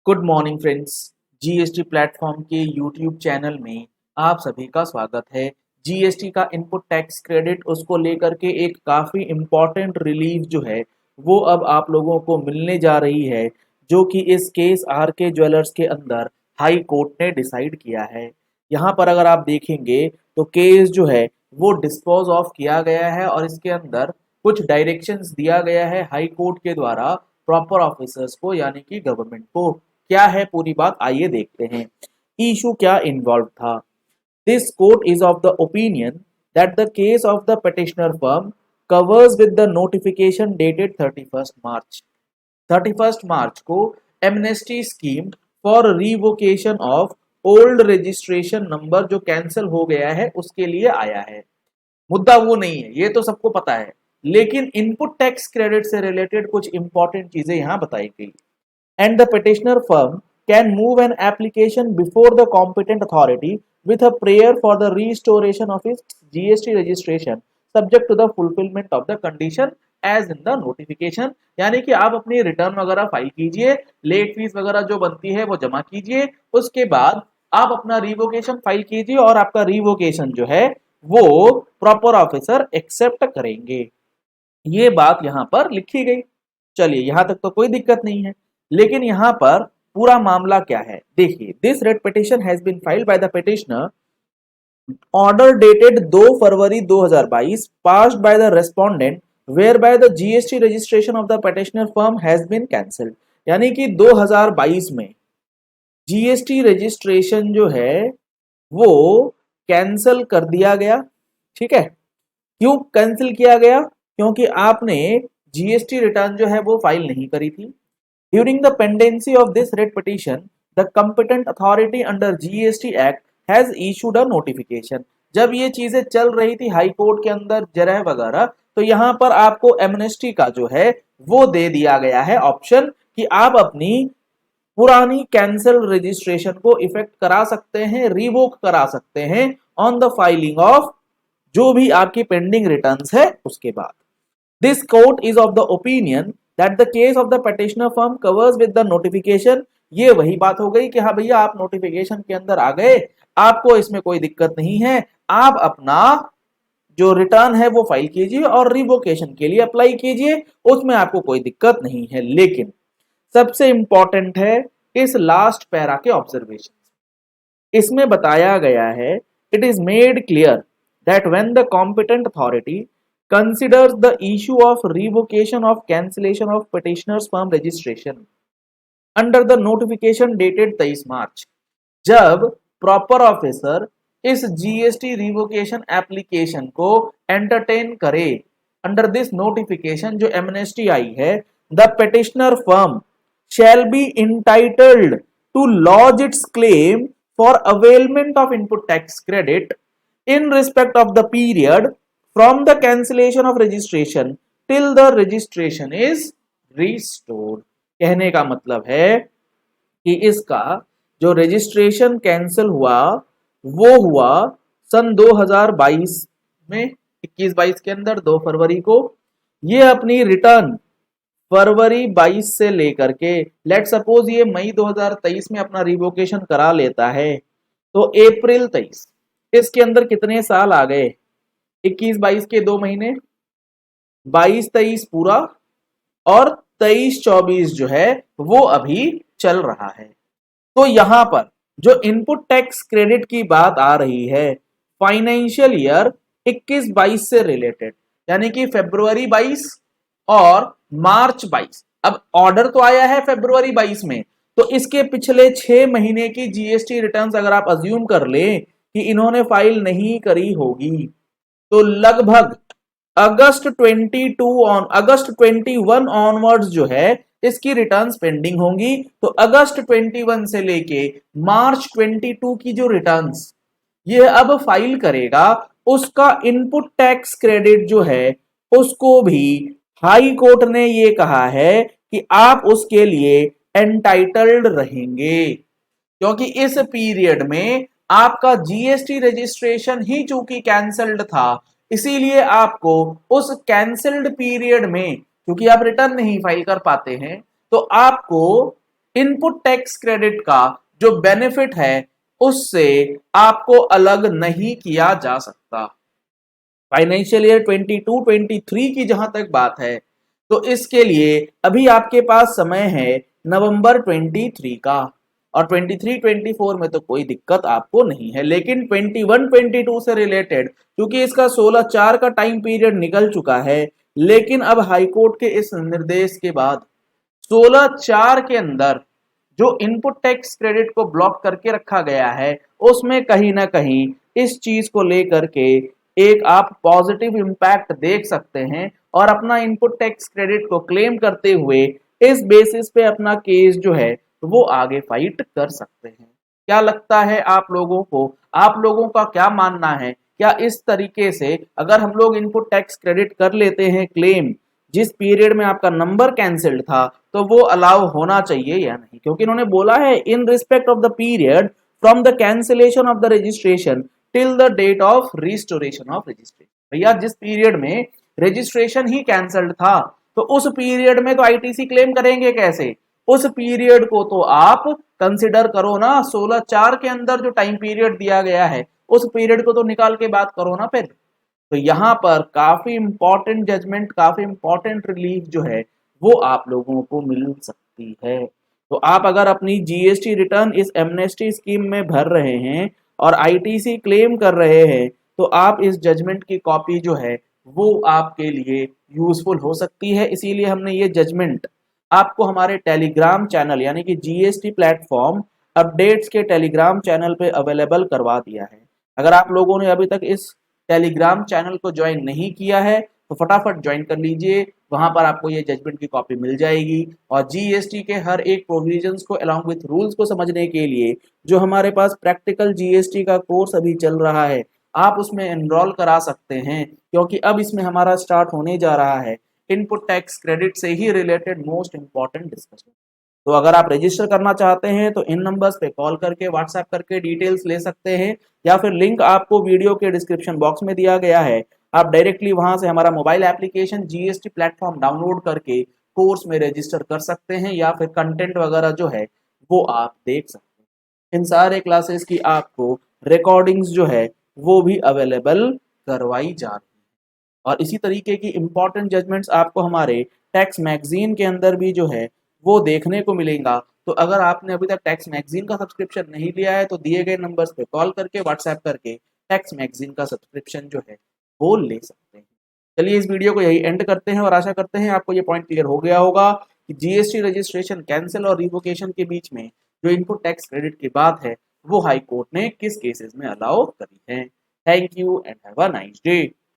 Good morning friends. GST platform के YouTube channel में आप सभी का स्वागत है। जीएसटी का इनपुट टैक्स क्रेडिट उसको लेकर के एक काफ़ी इम्पॉर्टेंट रिलीफ जो है वो अब आप लोगों को मिलने जा रही है, जो कि इस केस आर के ज्वेलर्स के अंदर हाई कोर्ट ने डिसाइड किया है। यहाँ पर अगर आप देखेंगे तो केस जो है वो डिस्पोज ऑफ किया गया है और इसके अंदर कुछ डायरेक्शंस दिया गया है हाई कोर्ट के द्वारा प्रॉपर ऑफिसर्स को, यानी कि गवर्नमेंट को। क्या है पूरी बात, आइए देखते हैं। इशू क्या इन्वॉल्व था। This court is of the opinion that the case of the petitioner firm covers with the notification dated 31st March। 31st मार्च को amnesty scheme for revocation of old registration number जो cancel हो गया है उसके लिए आया है। मुद्दा वो नहीं है, ये तो सबको पता है, लेकिन इनपुट टैक्स क्रेडिट से रिलेटेड कुछ इंपॉर्टेंट चीजें यहां बताई गई। And the petitioner firm can move an application before the competent authority with a prayer for the restoration of its GST registration subject to the fulfillment of the condition as in the notification। यानी कि आप अपनी return वगैरह file कीजिए, late fees वगैरह जो बनती है वो जमा कीजिए, उसके बाद आप अपना रिवोकेशन फाइल कीजिए और आपका रिवोकेशन जो है वो प्रॉपर ऑफिसर एक्सेप्ट करेंगे। ये बात यहां पर लिखी गई। चलिए, यहां तक तो कोई दिक्कत नहीं है, लेकिन यहां पर पूरा मामला क्या है देखिए। This writ petition has been filed by the petitioner, order dated 2 February 2022, passed by the respondent, whereby the GST registration of the petitioner firm has been cancelled. यानी कि 2022 में जीएसटी रजिस्ट्रेशन जो है वो कैंसिल कर दिया गया। ठीक है, क्यों कैंसिल किया गया? क्योंकि आपने जीएसटी रिटर्न जो है वो फाइल नहीं करी थी। During the pendency of this writ petition, the competent authority under GST Act has issued a notification। जब ये चीजें चल रही थी हाई कोर्ट के अंदर जरह वगैरह, तो यहाँ पर आपको एमनेस्टी का जो है वो दे दिया गया है ऑप्शन कि आप अपनी पुरानी कैंसिल रजिस्ट्रेशन को इफेक्ट करा सकते हैं, रिवोक करा सकते हैं ऑन द फाइलिंग ऑफ जो भी आपकी पेंडिंग रिटर्न्स है उसके बाद। This court is of the opinion that the case of the petitioner firm covers with the notification। ये वही बात हो गई कि हाँ भैया, आप नोटिफिकेशन के अंदर आ गए, आपको इसमें कोई दिक्कत नहीं है, आप अपना जो रिटर्न है वो फाइल कीजिए और रिवोकेशन के लिए अप्लाई कीजिए, उसमें आपको कोई दिक्कत नहीं है। लेकिन सबसे इंपॉर्टेंट है इस लास्ट पैरा के ऑब्जर्वेशन। इसमें बताया गया है, it is made clear that when the competent authority considers the issue of revocation of cancellation of petitioner's firm registration under the notification dated 23 मार्च। जब प्रॉपर ऑफिसर इस जीएसटी रिवोकेशन एप्लीकेशन को entertain करे under this notification जो amnesty आई है, the petitioner firm shall be entitled to lodge its claim for availment of input tax credit in respect of the period from the cancellation of registration till the registration is restored। कहने का मतलब है कि इसका जो registration cancel हुआ वो हुआ सन 2022 में, 21-22 के अंदर 2 फरवरी को। ये अपनी रिटर्न फरवरी 22 से लेकर के लेट सपोज ये मई 2023 में अपना रिवोकेशन करा लेता है, तो अप्रैल 23, इसके अंदर कितने साल आ गए? 21-22 के 2 महीने, 22-23 पूरा, और 23-24 जो है वो अभी चल रहा है। तो यहां पर जो इनपुट टैक्स क्रेडिट की बात आ रही है फाइनेंशियल ईयर 21-22 से रिलेटेड, यानी कि फरवरी 22 और मार्च 22। अब ऑर्डर तो आया है फरवरी 22 में, तो इसके पिछले 6 महीने की जीएसटी रिटर्न्स अगर आप अज्यूम कर लें कि इन्होंने फाइल नहीं करी होगी, तो लगभग अगस्त 21 ऑनवर्ड्स जो है इसकी रिटर्न्स पेंडिंग होंगी। तो अगस्त 21 से लेके मार्च 22 की जो रिटर्न्स ये अब फाइल करेगा, उसका इनपुट टैक्स क्रेडिट जो है उसको भी हाई कोर्ट ने ये कहा है कि आप उसके लिए एंटाइटल्ड रहेंगे, क्योंकि इस पीरियड में आपका जीएसटी रजिस्ट्रेशन ही चूंकि कैंसल्ड था, इसीलिए आपको उस कैंसल्ड पीरियड में, क्योंकि आप रिटर्न नहीं फाइल कर पाते हैं, तो आपको इनपुट टैक्स क्रेडिट का जो बेनिफिट है उससे आपको अलग नहीं किया जा सकता। फाइनेंशियल ईयर 22-23 की जहां तक बात है तो इसके लिए अभी आपके पास समय है नवंबर 23 का, और 23-24 में तो कोई दिक्कत आपको नहीं है, लेकिन 21-22 से रिलेटेड क्योंकि इसका 16/4 का टाइम पीरियड निकल चुका है, लेकिन अब हाईकोर्ट के इस निर्देश के बाद 16/4 के अंदर जो इनपुट टैक्स क्रेडिट को ब्लॉक करके रखा गया है उसमें कहीं ना कहीं इस चीज को लेकर के एक आप पॉजिटिव इम्पैक्ट देख सकते हैं और अपना इनपुट टैक्स क्रेडिट को क्लेम करते हुए इस बेसिस पे अपना केस जो है वो आगे फाइट कर सकते हैं। क्या लगता है आप लोगों को, आप लोगों का क्या मानना है, क्या इस तरीके से अगर हम लोग इनपुट टैक्स क्रेडिट कर लेते हैं क्लेम जिस पीरियड में आपका नंबर कैंसिल्ड था तो वो अलाउ होना चाहिए या नहीं? क्योंकि इन्होंने बोला है in respect of the period from the cancellation of the registration till the date of restoration of registration. भैया जिस पीरियड में रजिस्ट्रेशन ही कैंसल्ड था तो उस पीरियड में तो आईटीसी क्लेम करेंगे कैसे? उस पीरियड को तो आप कंसिडर करो ना, 16/4 के अंदर जो टाइम पीरियड दिया गया है उस पीरियड को तो निकाल के बात करो ना फिर। तो यहाँ पर काफी इंपॉर्टेंट जजमेंट, काफी इंपॉर्टेंट रिलीफ जो है वो आप लोगों को मिल सकती है। तो आप अगर अपनी जीएसटी रिटर्न इस एमनेस्टी स्कीम में भर रहे हैं और आईटीसी क्लेम कर रहे हैं तो आप इस जजमेंट की कॉपी जो है वो आपके लिए यूजफुल हो सकती है। इसीलिए हमने ये जजमेंट आपको हमारे टेलीग्राम चैनल यानी कि जीएसटी प्लेटफॉर्म अपडेट्स के टेलीग्राम चैनल पे अवेलेबल करवा दिया है। अगर आप लोगों ने अभी तक इस टेलीग्राम चैनल को ज्वाइन नहीं किया है तो फटाफट ज्वाइन कर लीजिए, वहां पर आपको ये जजमेंट की कॉपी मिल जाएगी। और जीएसटी के हर एक प्रोविजंस को अलॉन्ग विथ रूल्स को समझने के लिए जो हमारे पास प्रैक्टिकल जीएसटी का कोर्स अभी चल रहा है आप उसमें एनरोल करा सकते हैं, क्योंकि अब इसमें हमारा स्टार्ट होने जा रहा है इनपुट टैक्स क्रेडिट से ही रिलेटेड मोस्ट इंपॉर्टेंट डिस्कशन। तो अगर आप रजिस्टर करना चाहते हैं तो इन नंबर्स पे कॉल करके व्हाट्सएप करके डिटेल्स ले सकते हैं, या फिर लिंक आपको वीडियो के डिस्क्रिप्शन बॉक्स में दिया गया है। आप डायरेक्टली वहां से हमारा mobile application GST platform download करके कोर्स में रजिस्टर कर सकते हैं, या फिर कंटेंट वगैरह जो है वो आप देख सकते हैं। इन सारे क्लासेस की आपको रिकॉर्डिंग्स जो है वो भी अवेलेबल करवाई जा रही है। और इसी तरीके की इंपॉर्टेंट जजमेंट्स आपको हमारे टैक्स मैगजीन के अंदर भी जो है वो देखने को मिलेगा। तो अगर आपने अभी तक टैक्स मैगजीन का सब्सक्रिप्शन नहीं लिया है तो दिए गए नंबर्स पे कॉल करके व्हाट्सएप करके टैक्स मैगजीन का सब्सक्रिप्शन जो है वो ले सकते हैं। चलिए इस वीडियो को यही एंड करते हैं और आशा करते हैं आपको ये पॉइंट क्लियर हो गया होगा कि जीएसटी रजिस्ट्रेशन कैंसिल और रिवोकेशन के बीच में जो इनपुट टैक्स क्रेडिट की बात है वो हाई कोर्ट ने किस केसेस में अलाउ करी है। Thank you and have a nice day.